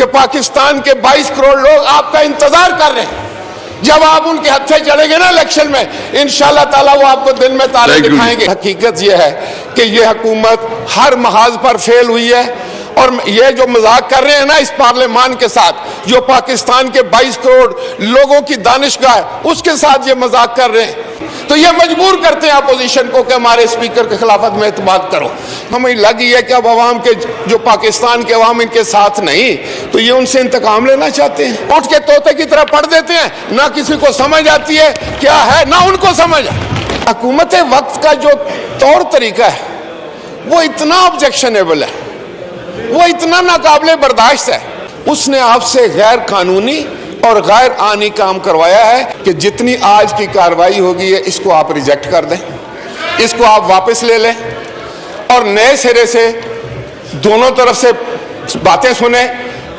کہ پاکستان کے 22 کروڑ لوگ آپ کا انتظار کر رہے ہیں. جب آپ ان کے ہتھے چڑھیں گے نا الیکشن میں، انشاءاللہ تعالیٰ وہ آپ کو دن میں تارے دکھائیں گے. حقیقت یہ ہے کہ یہ حکومت ہر محاذ پر فیل ہوئی ہے، اور یہ جو مذاق کر رہے ہیں نا اس پارلیمان کے ساتھ، جو پاکستان کے 22 کروڑ لوگوں کی دانشگاہ ہے اس کے ساتھ یہ مذاق کر رہے ہیں، تو یہ مجبور کرتے ہیں اپوزیشن کو کہ ہمارے اسپیکر کے خلافت میں اعتماد کرو. ہمیں لگی ہے کہ اب عوام کے جو پاکستان کے عوام ان کے ساتھ نہیں، تو یہ ان سے انتقام لینا چاہتے ہیں. اٹھ کے طوطے کی طرح پڑھ دیتے ہیں، نہ کسی کو سمجھ آتی ہے کیا ہے، نہ ان کو سمجھ. حکومت وقت کا جو طور طریقہ ہے وہ اتنا آبجیکشنیبل ہے، وہ اتنا ناقابل برداشت ہے. اس نے آپ سے غیر قانونی اور غیر آئینی کام کروایا ہے کہ جتنی آج کی کارروائی ہوگی ہے اس کو آپ ریجیکٹ کر دیں، اس کو آپ واپس لے لیں اور نئے سرے سے دونوں طرف سے باتیں سنیں،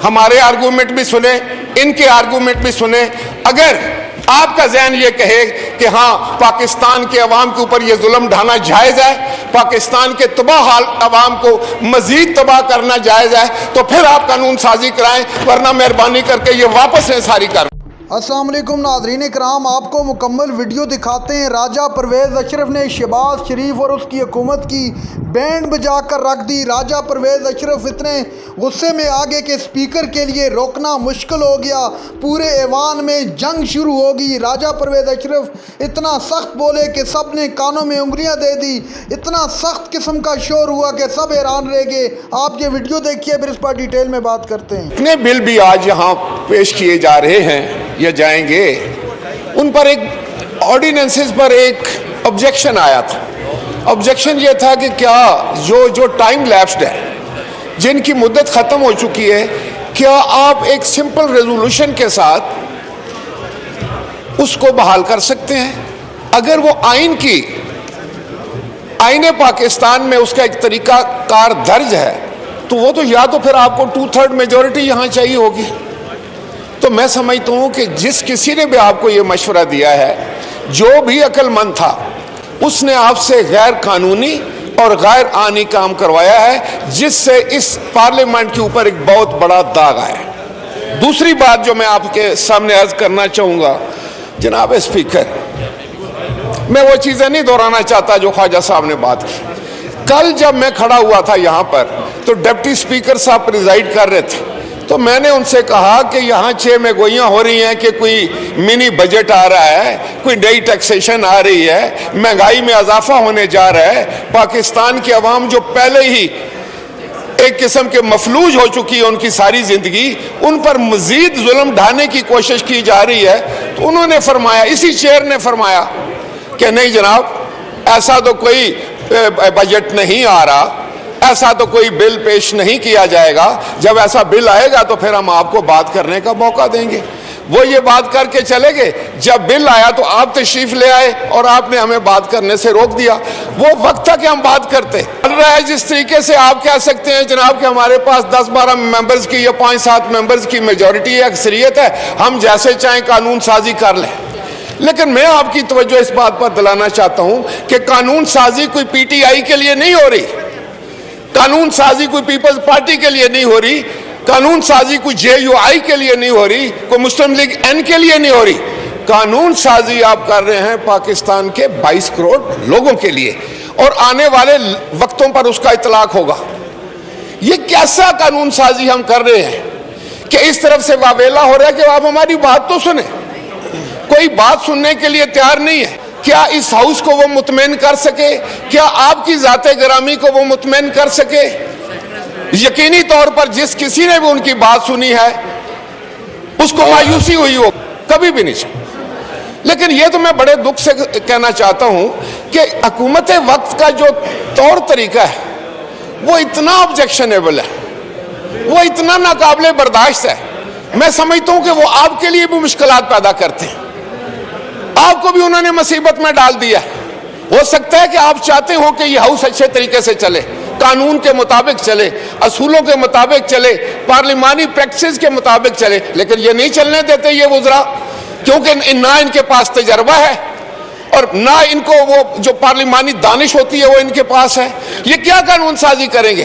ہمارے آرگومنٹ بھی سنیں، ان کے آرگومنٹ بھی سنیں. اگر آپ کا ذہن یہ کہے کہ ہاں پاکستان کے عوام کے اوپر یہ ظلم ڈھانا جائز ہے، پاکستان کے تباہ حال عوام کو مزید تباہ کرنا جائز ہے، تو پھر آپ قانون سازی کرائیں، ورنہ مہربانی کر کے یہ واپس لیں ساری کارروائی. السلام علیکم ناظرین کرام، آپ کو مکمل ویڈیو دکھاتے ہیں. راجہ پرویز اشرف نے شہباز شریف اور اس کی حکومت کی بینڈ بجا کر رکھ دی. راجہ پرویز اشرف اتنے غصے میں آگے کہ اسپیکر کے لیے روکنا مشکل ہو گیا، پورے ایوان میں جنگ شروع ہو گئی. راجہ پرویز اشرف اتنا سخت بولے کہ سب نے کانوں میں انگلیاں دے دی، اتنا سخت قسم کا شور ہوا کہ سب حیران رہ گئے. آپ یہ ویڈیو دیکھیے، پھر اس پر ڈیٹیل میں بات کرتے ہیں. اتنے بل بھی آج یہاں پیش کیے جا رہے ہیں یا جائیں گے، ان پر ایک آرڈیننسز پر ایک آبجیکشن آیا تھا. آبجیکشن یہ تھا کہ کیا جو ٹائم لیپسڈ ہے، جن کی مدت ختم ہو چکی ہے، کیا آپ ایک سمپل ریزولوشن کے ساتھ اس کو بحال کر سکتے ہیں؟ اگر وہ آئین پاکستان میں اس کا ایک طریقہ کار درج ہے تو وہ تو یا تو پھر آپ کو 2/3 میجورٹی یہاں چاہیے ہوگی. تو میں سمجھتا ہوں کہ جس کسی نے بھی آپ کو یہ مشورہ دیا ہے، جو بھی عقل مند تھا، اس نے آپ سے غیر قانونی اور غیر آئینی کام کروایا ہے، جس سے اس پارلیمنٹ کے اوپر ایک بہت بڑا داغ آیا ہے. دوسری بات جو میں آپ کے سامنے عرض کرنا چاہوں گا، جناب اسپیکر، میں وہ چیزیں نہیں دہرانا چاہتا جو خواجہ صاحب نے بات کی. کل جب میں کھڑا ہوا تھا یہاں پر تو ڈپٹی اسپیکر صاحب پریزائڈ کر رہے تھے، تو میں نے ان سے کہا کہ یہاں 6 میں گوئیاں ہو رہی ہیں کہ کوئی منی بجٹ آ رہا ہے، کوئی نئی ٹیکسیشن آ رہی ہے، مہنگائی میں اضافہ ہونے جا رہا ہے، پاکستان کے عوام جو پہلے ہی ایک قسم کے مفلوج ہو چکی ہے ان کی ساری زندگی، ان پر مزید ظلم ڈھانے کی کوشش کی جا رہی ہے. تو انہوں نے فرمایا، اسی چیئر نے فرمایا کہ نہیں جناب، ایسا تو کوئی بجٹ نہیں آ رہا، ایسا تو کوئی بل پیش نہیں کیا جائے گا، جب ایسا بل آئے گا تو پھر ہم آپ کو بات کرنے کا موقع دیں گے. وہ یہ بات کر کے چلے گئے. جب بل آیا تو آپ تشریف لے آئے اور آپ نے ہمیں بات کرنے سے روک دیا. وہ وقت تھا کہ ہم بات کرتے. چل رہا ہے جس طریقے سے آپ کہہ سکتے ہیں جناب کہ ہمارے پاس 10-12 ممبرز کی یا 5-7 ممبرز کی میجورٹی ہے، اکثریت ہے، ہم جیسے چاہیں قانون سازی کر لیں. لیکن میں آپ کی توجہ اس بات پر دلانا چاہتا ہوں کہ قانون سازی کوئی پی ٹی آئی کے لیے نہیں ہو رہی، قانون سازی کوئی پیپلز پارٹی کے لیے نہیں ہو رہی، قانون سازی کوئی JUI کے لیے نہیں ہو رہی، کوئی مسلم لیگ N کے لیے نہیں ہو رہی. قانون سازی آپ کر رہے ہیں پاکستان کے 22 کروڑ لوگوں کے لیے، اور آنے والے وقتوں پر اس کا اطلاق ہوگا. یہ کیسا قانون سازی ہم کر رہے ہیں کہ اس طرف سے واویلا ہو رہا ہے کہ آپ ہماری بات تو سنیں. کوئی بات سننے کے لیے تیار نہیں ہے. کیا اس ہاؤس کو وہ مطمئن کر سکے؟ کیا آپ کی ذات گرامی کو وہ مطمئن کر سکے؟ یقینی طور پر جس کسی نے بھی ان کی بات سنی ہے اس کو مایوسی ہوئی ہو، کبھی بھی نہیں چاہیے. لیکن یہ تو میں بڑے دکھ سے کہنا چاہتا ہوں کہ حکومت وقت کا جو طور طریقہ ہے وہ اتنا آبجیکشنیبل ہے، وہ اتنا ناقابل برداشت ہے. میں سمجھتا ہوں کہ وہ آپ کے لیے بھی مشکلات پیدا کرتے ہیں. آپ کو بھی انہوں نے مصیبت میں ڈال دیا. ہو سکتا ہے کہ آپ چاہتے ہو کہ یہ ہاؤس اچھے طریقے سے چلے، قانون کے مطابق چلے، اصولوں کے مطابق چلے، پارلیمانی پریکٹسز کے مطابق چلے، لیکن یہ نہیں چلنے دیتے یہ وزراء، کیونکہ نہ ان کے پاس تجربہ ہے اور نہ ان کو وہ جو پارلیمانی دانش ہوتی ہے وہ ان کے پاس ہے. یہ کیا قانون سازی کریں گے؟